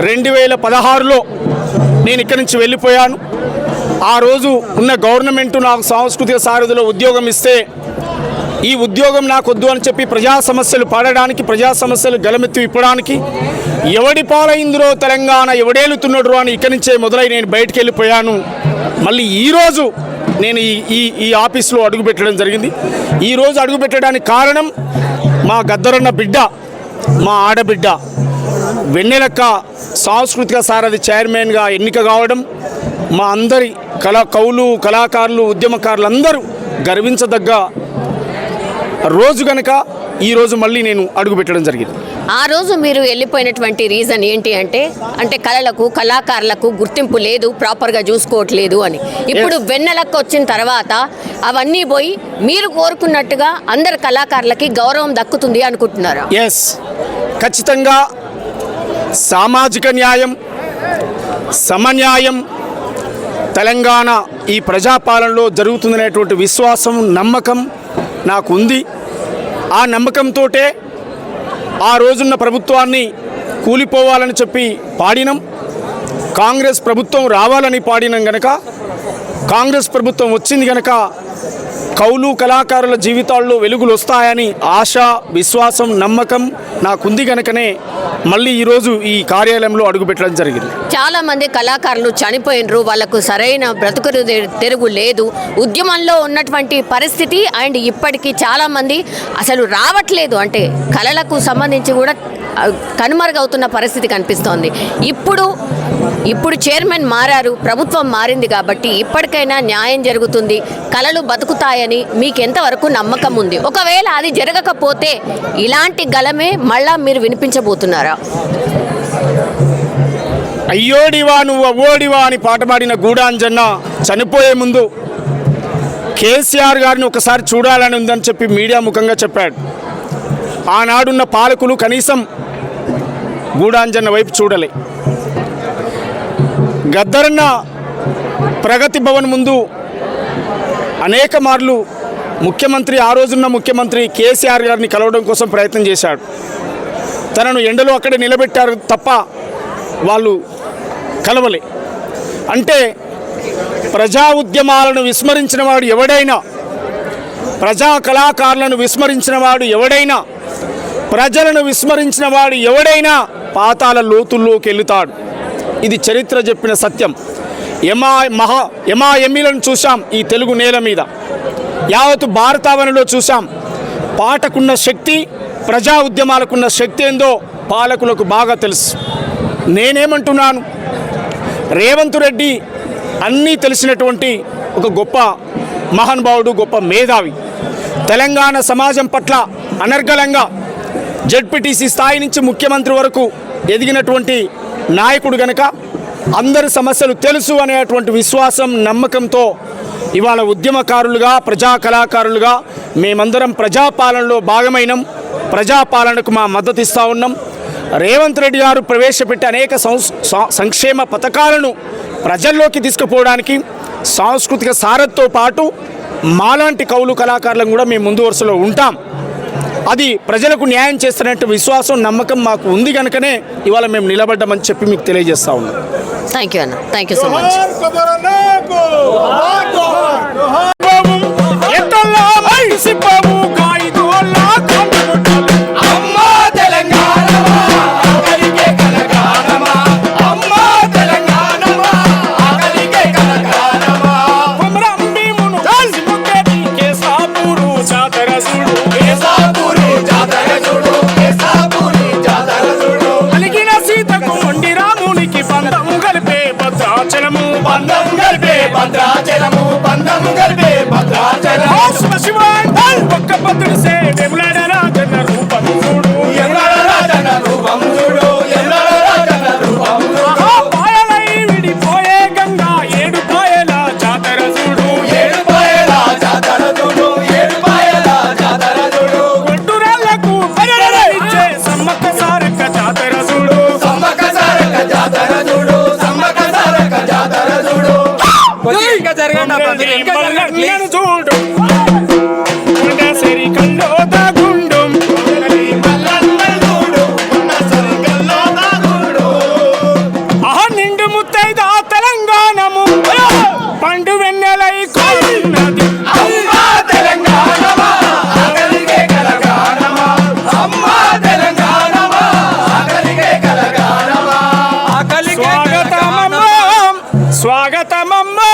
2016లో నేను ఇక్కడి నుంచి వెళ్ళిపోయాను. ఆ రోజు ఉన్న గవర్నమెంట్ నాకు సాంస్కృతిక సారథిలో ఉద్యోగం ఇస్తే ఈ ఉద్యోగం నాకు వద్దు అని చెప్పి ప్రజా సమస్యలు పాడడానికి, ప్రజా సమస్యలు గలమెత్తి విప్పడానికి ఎవడి పాలైందిరో తెలంగాణ ఎవడేలుతున్నాడు అని ఇక్కడి నుంచే మొదలై నేను బయటికి వెళ్ళిపోయాను. మళ్ళీ ఈరోజు నేను ఈ ఆఫీస్లో అడుగుపెట్టడం జరిగింది. ఈరోజు అడుగుపెట్టడానికి కారణం మా గద్దరన్న బిడ్డ, మా ఆడబిడ్డ వెన్నెలక్క సాంస్కృతిక సారథి చైర్మన్గా ఎన్నిక కావడం, మా అందరి కవులు, కళాకారులు, ఉద్యమకారులు అందరూ గర్వించదగ్గ రోజు కనుక ఈరోజు మళ్ళీ నేను అడుగుపెట్టడం జరిగింది. ఆ రోజు మీరు వెళ్ళిపోయినటువంటి రీజన్ ఏంటి అంటే కళలకు, కళాకారులకు గుర్తింపు లేదు, ప్రాపర్గా చూసుకోవట్లేదు అని. ఇప్పుడు వెన్నెలక్క వచ్చిన తర్వాత అవన్నీ పోయి మీరు కోరుకున్నట్టుగా అందరు కళాకారులకి గౌరవం దక్కుతుంది అనుకుంటున్నారా? ఎస్, ఖచ్చితంగా సామాజిక న్యాయం, సమన్యాయం తెలంగాణ ఈ ప్రజాపాలనలో జరుగుతుందనేటువంటి విశ్వాసం, నమ్మకం నాకు ఉంది. ఆ నమ్మకంతో ఆ రోజున్న ప్రభుత్వాన్ని కూలిపోవాలని చెప్పి పాడినం. కాంగ్రెస్ ప్రభుత్వం రావాలని పాడినం గనక, కాంగ్రెస్ ప్రభుత్వం వచ్చింది గనక కవులు, కళాకారుల జీవితాల్లో వెలుగులు వస్తాయని ఆశ, విశ్వాసం, నమ్మకం నాకుంది గనకనే మళ్ళీ ఈరోజు ఈ కార్యాలయంలో అడుగుపెట్టడం జరిగింది. చాలా మంది కళాకారులు చనిపోయినరు, వాళ్ళకు సరైన బ్రతుకు తెరుగు లేదు. ఉద్యమంలో ఉన్నటువంటి పరిస్థితి అండ్ ఇప్పటికీ చాలామంది అసలు రావట్లేదు, అంటే కళలకు సంబంధించి కూడా కనుమరుగవుతున్న పరిస్థితి కనిపిస్తోంది. ఇప్పుడు చైర్మన్ మారారు, ప్రభుత్వం మారింది కాబట్టి ఇప్పటికైనా న్యాయం జరుగుతుంది, కళలు బతుకుతాయని మీకు ఎంతవరకు నమ్మకం ఉంది? ఒకవేళ అది జరగకపోతే ఇలాంటి గలమే మళ్ళా మీరు వినిపించబోతున్నారా? అయ్యోడివా నువ్వు అవ్వోడివా అని పాట పాడిన గూడాంజన్న చనిపోయే ముందు కేసీఆర్ గారిని ఒకసారి చూడాలని ఉందని చెప్పి మీడియా ముఖంగా చెప్పాడు. ఆనాడున్న పాలకులు కనీసం గూడాంజన్న వైపు చూడలే. గద్దరన్న ప్రగతి భవన్ ముందు అనేక మార్లు ముఖ్యమంత్రి, ఆ రోజున్న ముఖ్యమంత్రి కేసీఆర్ గారిని కలవడం కోసం ప్రయత్నం చేశాడు. తనను ఎండలో అక్కడే నిలబెట్టారు తప్ప వాళ్ళు కలవలే. అంటే ప్రజా ఉద్యమాలను విస్మరించిన వాడు ఎవడైనా, ప్రజా కళాకారులను విస్మరించిన వాడు ఎవడైనా, ప్రజలను విస్మరించిన వాడు ఎవడైనా పాతాల లోతుల్లోకి వెళుతాడు. ఇది చరిత్ర చెప్పిన సత్యం. ఎమ్మిలను చూసాం ఈ తెలుగు నేల మీద, యావత్తు భారతావనిలో చూసాం. పాటకున్న శక్తి, ప్రజా ఉద్యమాలకున్న శక్తి ఏందో పాలకులకు బాగా తెలుసు. నేనేమంటున్నాను, రేవంత్ రెడ్డి అన్నీ తెలిసినటువంటి ఒక గొప్ప మహానుభావుడు, గొప్ప మేధావి. తెలంగాణ సమాజం పట్ల అనర్గళంగా జెడ్పీటీసీ స్థాయి నుంచి ముఖ్యమంత్రి వరకు ఎదిగినటువంటి నాయకుడు గనక అందరి సమస్యలు తెలుసు అనేటువంటి విశ్వాసం, నమ్మకంతో ఇవాళ ఉద్యమకారులుగా, ప్రజా కళాకారులుగా మేమందరం ప్రజాపాలనలో భాగమైనాం. ప్రజాపాలనకు మా మద్దతు ఇస్తూ ఉన్నాం. రేవంత్ రెడ్డి గారు ప్రవేశపెట్టే అనేక సంక్షేమ పథకాలను ప్రజల్లోకి తీసుకుపోవడానికి సాంస్కృతిక సారథితో పాటు మాలాంటి కవులు, కళాకారులను కూడా మేము ముందు వరుసలో ఉంటాం. అది ప్రజలకు న్యాయం చేస్తున్నట్టు విశ్వాసం, నమ్మకం మాకు ఉంది కనుకనే ఇవాళ మేము నిలబడ్డామని చెప్పి మీకు తెలియజేస్తా ఉన్నాం. థ్యాంక్ యూ అన్న, థ్యాంక్ యూ సో మచ్. సీతకు భద్రాచలము బంధం గల్పే భద్రాచలము శివాంటల్ ఒక్క భద్రుడు సే వెములాడ రాజన్న రూపం చూడు వెములాడ రాజన్న రూపం చూడు వెములాడ రాజన్న రూపం చూడు పాయలై విడిపోయే గంగా ఏడు పాయల జాతర చూడు ఏడు పాయల జాతర చూడు ఏడు పాయల జాతర చూడు గుంటూరాలకు పరిరళించే సమ్మక్క సారక్క జాతర చూడు సమ్మక్క సారక్క జాతర చూడు సమ్మక్క సారక్క జాతర చూడు ఇంకా జరగండి చూడు సరి కల్లో దాగుండు ఆహా నిండు ముత్తైద తెలంగాణము పండు వెన్నెలై కోరినది అమ్మా తెలంగాణమా ఆగలిగే కలగానమా అమ్మా తెలంగాణమా ఆగలిగే కలగానమా స్వాగతమమ్మా స్వాగతమమ్మా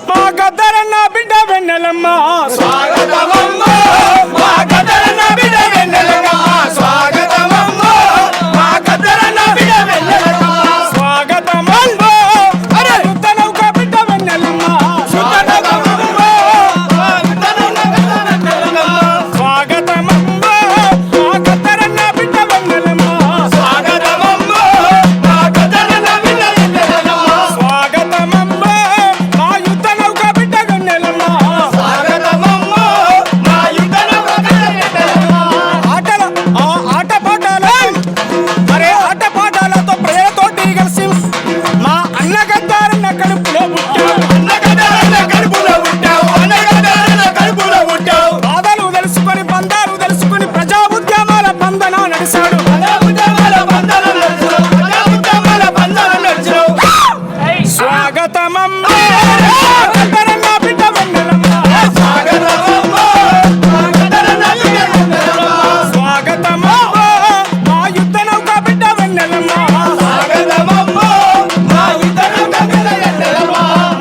మా గద్దరన్న బిడ్డ వెన్నెలమ్మ స్వాగతమమ్మ మా గద్దరన్న బిడ్డ వెన్నెలమ్మ స్వాగతమమ్మ మా గద్దరన్న బిడ్డ వెన్నెలమ్మ స్వాగతమమ్మ అరే యుద్ధనౌక బిడ్డ వెన్నెలమ్మ స్వాగతమమ్మ మా యుద్ధనౌక బిడ్డ వెన్నెలమ్మ స్వాగతమమ్మ మా గద్దరన్న బిడ్డ వెన్నెలమ్మ స్వాగతమమ్మ మా గద్దరన్న బిడ్డ వెన్నెలమ్మ స్వాగతమమ్మ మా యుద్ధనౌక బిడ్డ వెన్నెలమ్మ స్వాగతమమ్మ మా యుద్ధనౌక బిడ్డ వెన్నెలమ్మ ఆటల ఆటపాటలు అరే ఆటపాటలతో ప్రజలతోటి కలిసి మా అన్న గద్దారన్న కడుపులో పుట్టావు అన్న గద్దారన్న కడుపులో పుట్టావు అన్న గద్దారన్న కడుపులో పుట్టావు బాధలు తెలుసుకొని బంధాలు తెలుసుకొని ప్రజా ఉద్యమాల బంధన నడిచాడు ప్రజా ఉద్యమాల బంధన నడిచాడు ప్రజా ఉద్యమాల బంధన నడిచాడు స్వాగతమమ్మ గద్దరన్న బిడ్డ వెన్నెలమ్మ స్వాగతమమ్మ గద్దరన్న బిడ్డ వెన్నెలమ్మ స్వాగతమమ్మ మా యుద్ధనౌక బిడ్డ వెన్నెలమ్మ స్వాగతమమ్మ మా యుద్ధనౌక బిడ్డ వెన్నెలమ్మ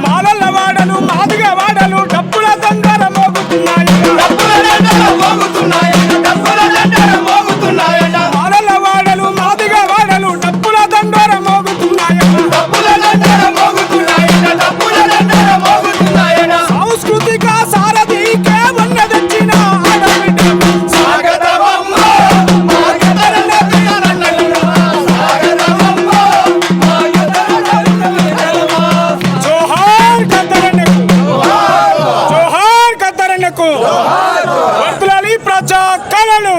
మాలల వాడలు మాదిగ వాడలు డప్పుల దండర మోగుతున్నాయి డప్పుల దండర మోగుతున్నాయి డప్పుల దండర మోగుతున్నాయి మాలల వాడలు మాదిగ వాడలు డప్పుల దండర మోగుతున్నాయి డప్పుల దండర మోగుతున్నాయి డప్పుల దండర మోగుతున్నాయి సాంస్కృతిక సారథికే వన్న తెచ్చిన ఆడబిడ్డ స్వాగతమమ్మ మా గద్దరన్న బిడ్డ వెన్నెలమ్మ స్వాగతమమ్మ మా గద్దరన్న బిడ్డ వెన్నెలమ్మ జోహార్ గద్దరన్నకు జోహార్ గద్దరన్నకు వర్ధిల్లాలి ప్రజా కళలు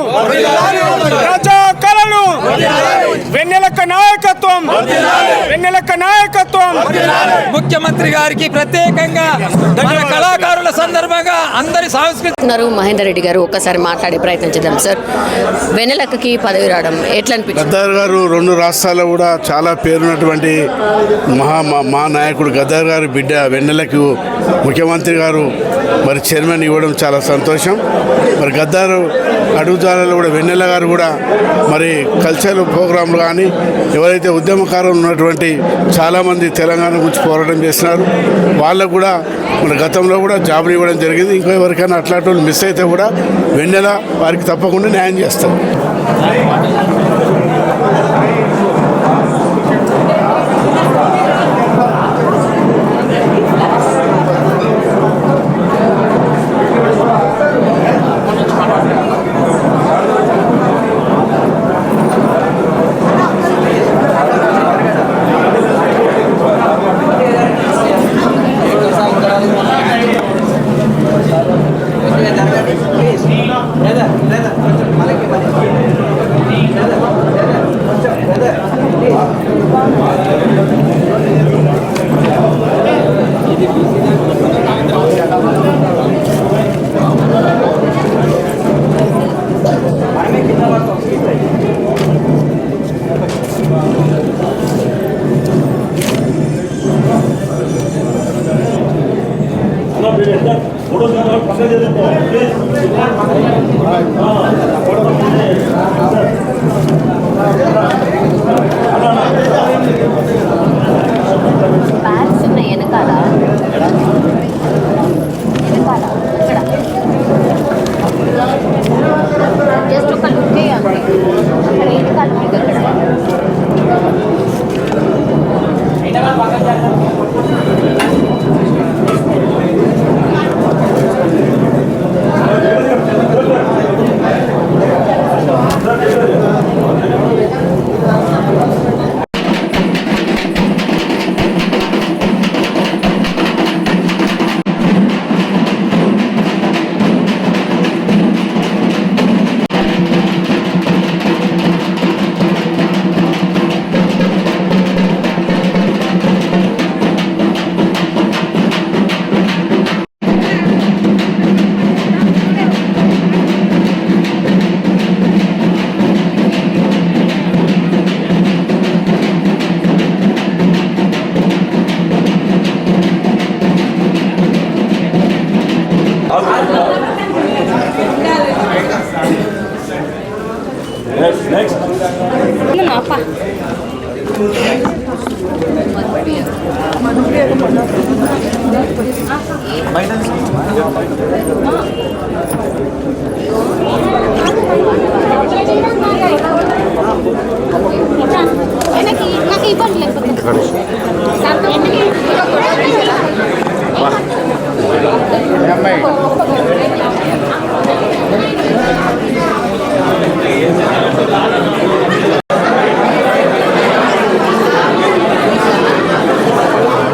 ప్రజా కళలు వెన్నెలక్క నాయకత్వం వెన్నెలక్క నాయకత్వం ముఖ్యమంత్రి గారికి ప్రత్యేకంగా మన కళాకారుల సందర్భంగా అందరి సాంస్కృతిక ఉన్నారు మహేందర్ రెడ్డి గారు ఒక్కసారి మాట్లాడే ప్రయత్నం చేద్దాం సార్. వెన్నెలక్కకి పదవి రావడం ఎట్లా అనిపించింది? గద్దర్ గారు రెండు రాష్ట్రాల్లో కూడా చాలా పేరున్నటువంటి మా నాయకుడు గద్దర్ గారి బిడ్డ వెన్నెలకు ముఖ్యమంత్రి గారు మరి చైర్మన్ ఇవ్వడం చాలా సంతోషం. మరి గద్దర్ అడుగుజాలలో కూడా వెన్నెల గారు కూడా మరి కల్చరల్ ప్రోగ్రాంలు కానీ ఎవరైతే ఉద్యమకారులు ఉన్నటువంటి చాలామంది తెలంగాణ గురించి పోరాటం చేస్తున్నారు వాళ్ళకు కూడా మన గతంలో కూడా జాబులు ఇవ్వడం జరిగింది. ఇంకో ఎవరికైనా అట్లాంటి వాళ్ళు మిస్ అయితే కూడా వెన్నెల వారికి తప్పకుండా న్యాయం చేస్తారు. బ్యాగ్స్ ఉన్నాయి వెనకాల వెనకాల ఇక్కడ జస్ట్ ఒక లుక్ చేయండి అక్కడ వెనకాల మీకు అక్కడ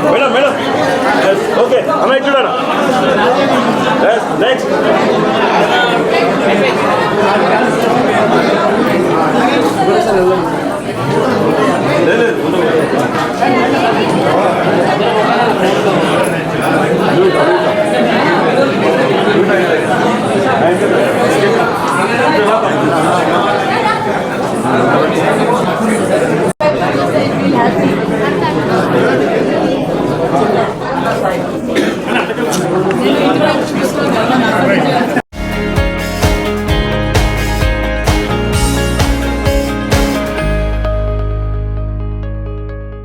మేడం మేడం ఓకే అమ్మాయి చూడరా నెక్స్ట్ లేదు